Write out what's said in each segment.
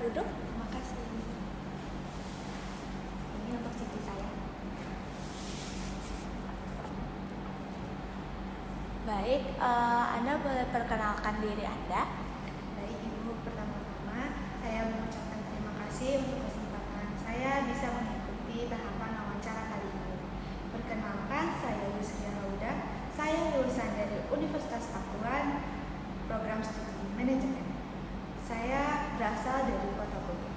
duduk. Terima kasih. Ini untuk CV saya. Baik, Anda boleh perkenalkan diri Anda. Baik Ibu, pertama-tama saya mengucapkan terima kasih untuk kesempatan saya bisa mengikuti tahapan wawancara kali ini. Perkenalkan, saya Yusria Lauda. Saya lulusan dari Universitas Pakuan, program studi manajemen. Saya berasal dari Kota Bogor.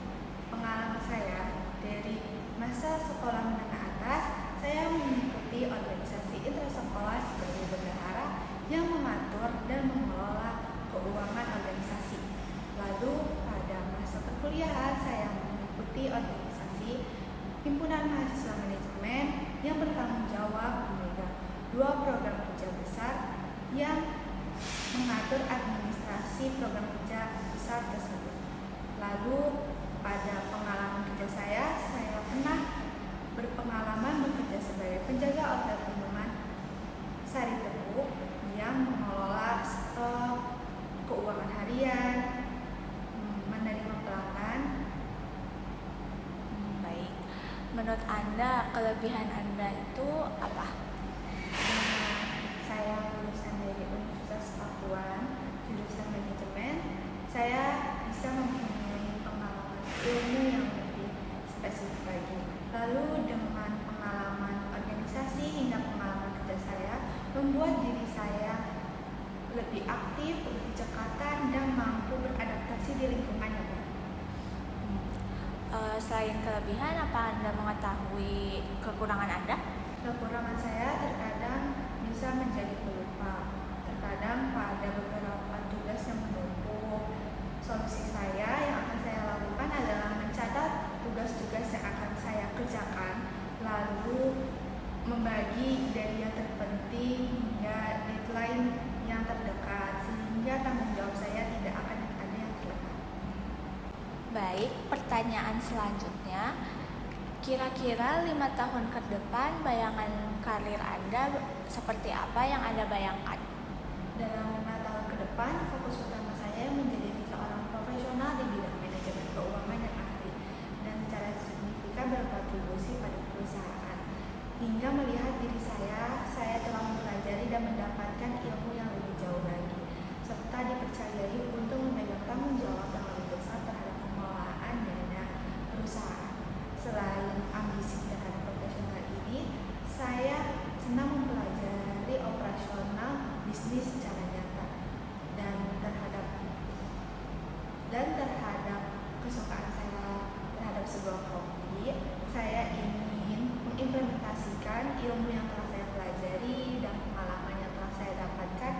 Pengalaman saya dari masa sekolah menengah atas, saya mengikuti organisasi intrasekolah sebagai bendahara yang mengatur dan mengelola keuangan organisasi. Lalu pada masa perkuliahan saya mengikuti organisasi Himpunan Mahasiswa Manajemen yang bertanggung jawab memegang 2 program kerja besar yang mengatur administrasi program kerja besar tersebut. Lalu pada pengalaman kerja saya pernah berpengalaman bekerja sebagai penjaga outlet minuman Sari Tebu yang mengelola stok, keuangan harian, menerima pelanggan. Baik, menurut Anda kelebihan Anda itu apa? Saya lulusan dari Universitas Pakuan, jurusan manajemen. Saya bisa mempunyai pengalaman ilmu yang lebih spesifik lagi. Lalu dengan pengalaman organisasi hingga pengalaman kerja saya membuat diri saya lebih aktif, lebih cekatan, dan mampu beradaptasi di lingkungan yang baru. Selain kelebihan, apa Anda mengetahui kekurangan Anda? Kekurangan saya terkadang bisa menjadi pelupa. Terkadang pada beberapa tugas yang menumpuk, solusi saya yang akan saya lakukan adalah mencatat tugas-tugas yang akan saya kerjakan, lalu membagi dari yang terpenting hingga deadline yang terdekat, sehingga tanggung jawab saya tidak akan ada yang terlewat. Baik, pertanyaan selanjutnya. Kira-kira 5 tahun ke depan bayangan karir Anda seperti apa yang Anda bayangkan? Dalam 5 tahun ke depan, fokus utama saya menjadi seorang profesional di bidang manajemen keuangan yang ahli dan secara signifikan berkontribusi pada perusahaan. Hingga melihat diri saya telah mempelajari dan mendapatkan ilmu yang lebih jauh lagi, serta dipercayai untuk memegang tanggung jawab yang lebih besar terhadap pengelolaan dana perusahaan. Selain ambisi terhadap profesional ini, saya senang mempelajari operasional bisnis secara nyata dan terhadap kesukaan saya terhadap sebuah hobi. Saya ingin mengimplementasikan ilmu yang telah saya pelajari dan pengalaman yang telah saya dapatkan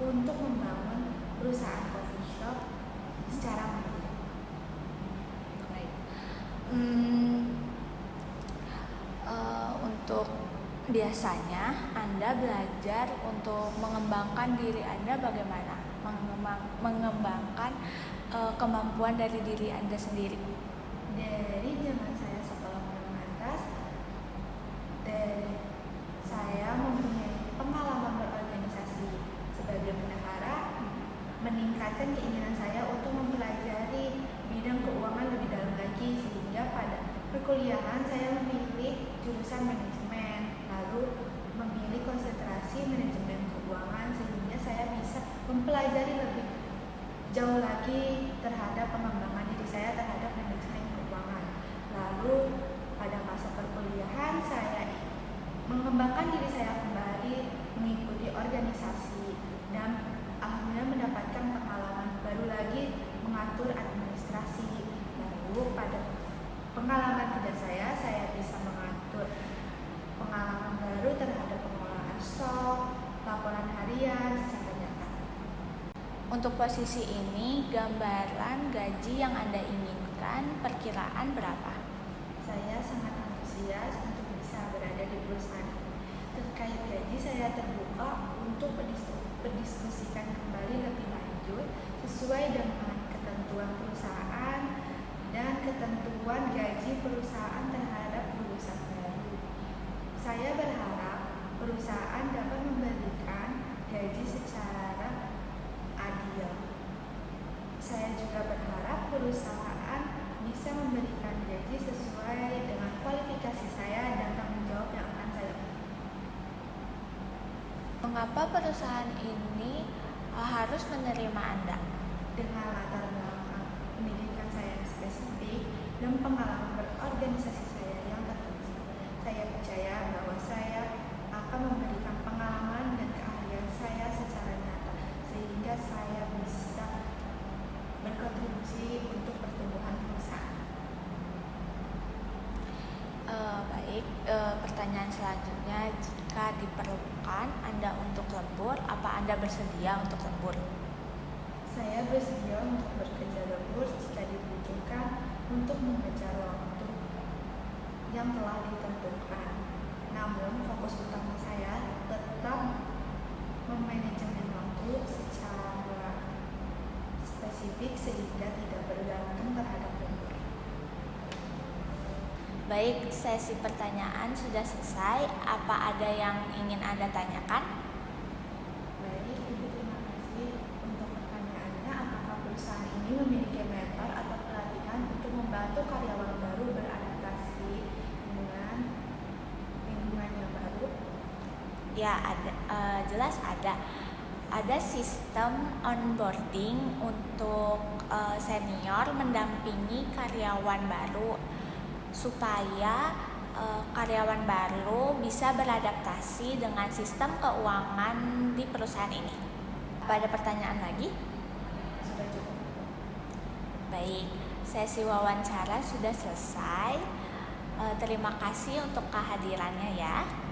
untuk membangun perusahaan coffee shop secara mandiri. Baik. Untuk biasanya Anda belajar untuk mengembangkan diri Anda bagaimana? Mengembangkan kemampuan dari diri Anda sendiri. Dari zaman saya sekolah menengah atas, saya mempunyai pengalaman berorganisasi sebagai bendahara, meningkatkan keinginan saya untuk mempelajari bidang keuangan lebih dalam lagi, sehingga pada perkuliahan saya memilih jurusan manajemen, lalu memilih konsentrasi manajemen keuangan, sehingga saya bisa mempelajari lebih jauh lagi terhadap pengembangan diri saya terhadap manajemen keuangan. Lalu pada masa perkuliahan saya mengembangkan diri saya kembali, mengikuti organisasi, dan alhamdulillah mendapatkan pengalaman baru lagi mengatur administrasi. Lalu pada pengalaman kerja saya bisa mengatur pengalaman baru terhadap pengelolaan stok, laporan harian secara nyata. Untuk posisi ini, gambaran gaji yang Anda inginkan perkiraan berapa? Saya sangat antusias untuk bisa berada di perusahaan ini. Terkait gaji, saya terbuka untuk berdiskusikan kembali lebih lanjut sesuai dengan ketentuan perusahaan dan ketentuan gaji perusahaan terhadap lulusan baru. Saya berharap perusahaan dapat memberikan gaji secara adil. Saya juga berharap perusahaan Mengapa perusahaan ini harus menerima Anda? Dengan latar belakang pendidikan saya yang spesifik dan pengalaman berorganisasi saya yang tertentu, saya percaya bahwa saya akan memberikan pengalaman dan keahlian saya secara nyata sehingga saya bisa berkontribusi untuk pertumbuhan perusahaan. Baik, pertanyaan selanjutnya, jika diperlukan Anda untuk lembur, apa Anda bersedia untuk lembur? Saya bersedia untuk bekerja lembur jika dibutuhkan untuk mengejar waktu yang telah ditentukan. Namun, fokus utama saya tetap memanajemen waktu secara spesifik sehingga tidak bergantung terhadap lembur. Baik, sesi pertanyaan sudah selesai. Apa ada yang ingin Anda tanyakan? Baik, Ibu, terima kasih untuk pertanyaannya. Apakah perusahaan ini memiliki mentor atau pelatihan untuk membantu karyawan baru beradaptasi dengan lingkungan yang baru? Ya, ada, jelas ada. Ada sistem onboarding untuk senior mendampingi karyawan baru supaya karyawan baru bisa beradaptasi dengan sistem keuangan di perusahaan ini. Apa ada pertanyaan lagi? Sudah cukup. Baik, sesi wawancara sudah selesai. Terima kasih untuk kehadirannya ya.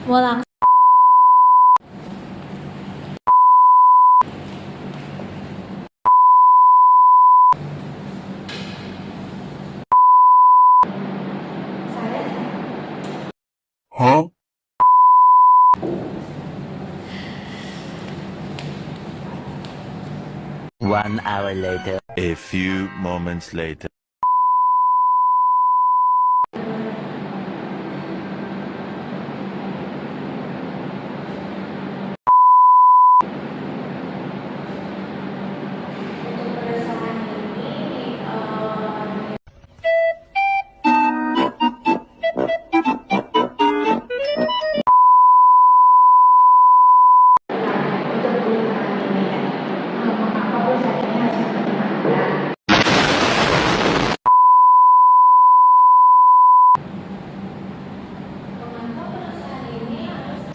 Mau langsung? Huh? 1 hour later. A few moments later.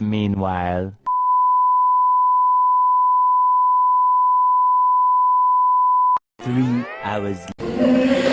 Meanwhile, 3 hours later.